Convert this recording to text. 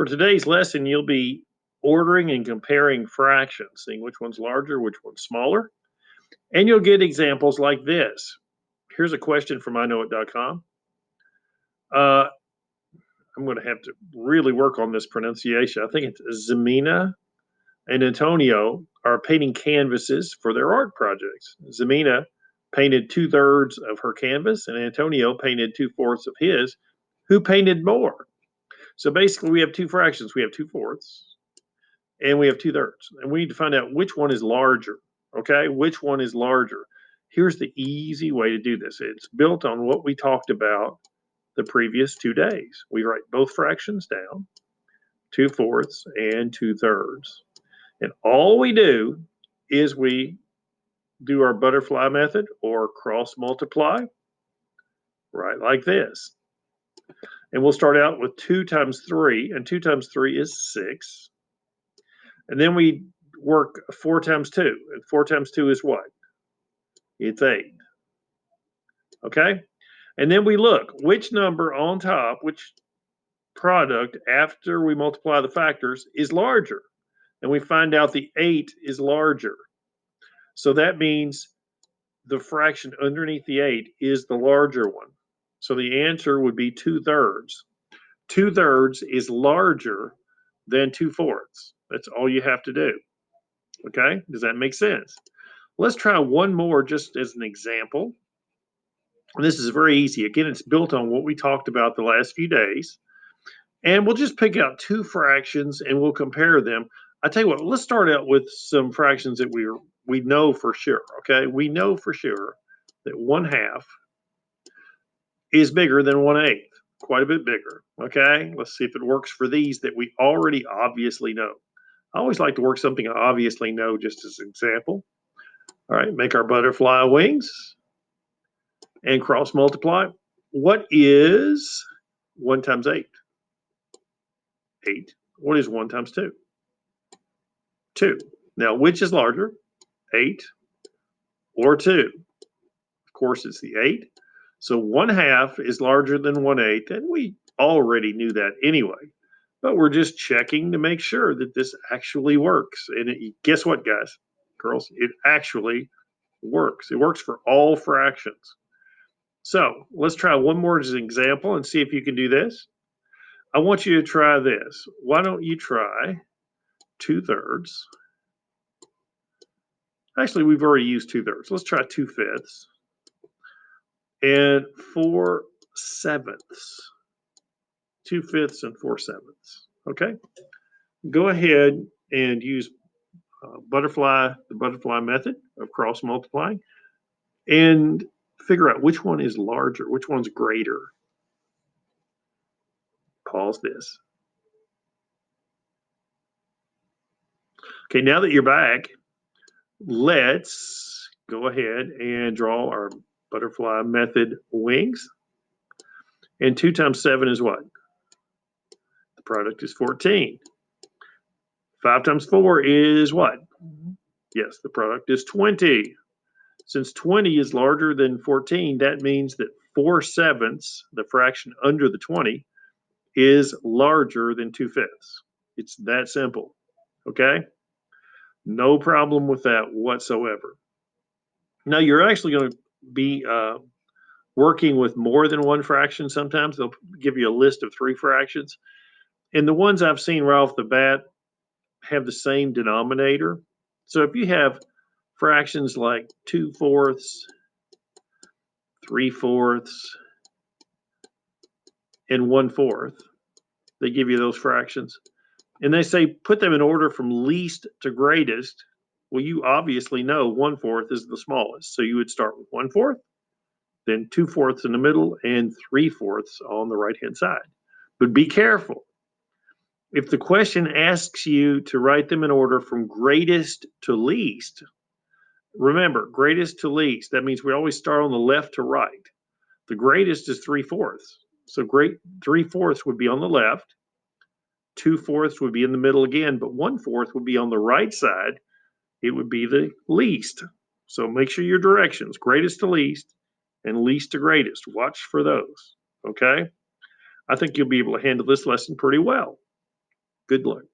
For today's lesson, you'll be ordering and comparing fractions, seeing which one's larger, which one's smaller, and you'll get examples like this. Here's a question from iknowit.com. I'm going to have to really work on this pronunciation. I think it's Zemina and Antonio are painting canvases for their art projects. Zemina painted 2/3 of her canvas, and Antonio painted 2/4 of his. Who painted more? So basically, we have two fractions. We have 2/4 and we have 2/3, and we need to find out which one is larger. Okay, which one is larger? Here's the easy way to do this. It's built on what we talked about the previous 2 days. We write both fractions down, 2/4 and 2/3. And all we do is we do our butterfly method or cross multiply, right like this. And we'll start out with 2 times 3, and 2 times 3 is 6. And then we work 4 times 2, and 4 times 2 is what? It's 8. Okay? And then we look, which number on top, which product after we multiply the factors is larger? And we find out the 8 is larger. So that means the fraction underneath the 8 is the larger one. So the answer would be 2/3. 2/3 is larger than 2/4. That's all you have to do. Okay, does that make sense? Let's try one more just as an example. And this is very easy. Again, it's built on what we talked about the last few days. And we'll just pick out two fractions and we'll compare them. I tell you what, let's start out with some fractions that we know for sure. Okay, we know for sure that 1/2 is bigger than 1/8, quite a bit bigger. Okay, let's see if it works for these that we already obviously know. I always like to work something I obviously know just as an example. All right, make our butterfly wings and cross multiply. What is 1 times 8? 8. What is 1 times 2? 2. Now, which is larger, 8 or 2? Of course, it's the 8. So 1/2 is larger than 1/8, and we already knew that anyway. But we're just checking to make sure that this actually works. And guess what, guys, girls? It actually works. It works for all fractions. So let's try one more as an example and see if you can do this. I want you to try this. Why don't you try 2/3? Actually, we've already used 2/3. Let's try 2/5 and 4/7. 2/5 and 4/7. Okay. Go ahead and use the butterfly method of cross multiplying, and figure out which one is larger, which one's greater. Pause this. Okay, now that you're back, let's go ahead and draw our butterfly method wings. And 2 times 7 is what? The product is 14. 5 times 4 is what? Yes, the product is 20. Since 20 is larger than 14, that means that 4/7, the fraction under the 20, is larger than 2/5. It's that simple. Okay? No problem with that whatsoever. Now, you're actually going to be working with more than one fraction sometimes. They'll give you a list of 3 fractions. And the ones I've seen right off the bat have the same denominator. So if you have fractions like 2/4, 3/4, and 1/4, they give you those fractions. And they say put them in order from least to greatest. Well, you obviously know 1/4 is the smallest. So you would start with 1/4, then 2/4 in the middle, and 3/4 on the right-hand side. But be careful. If the question asks you to write them in order from greatest to least, remember, greatest to least, that means we always start on the left to right. The greatest is 3/4. So 3/4 would be on the left, 2/4 would be in the middle again, but 1/4 would be on the right side. It would be the least. So make sure your directions, greatest to least and least to greatest. Watch for those. Okay? I think you'll be able to handle this lesson pretty well. Good luck.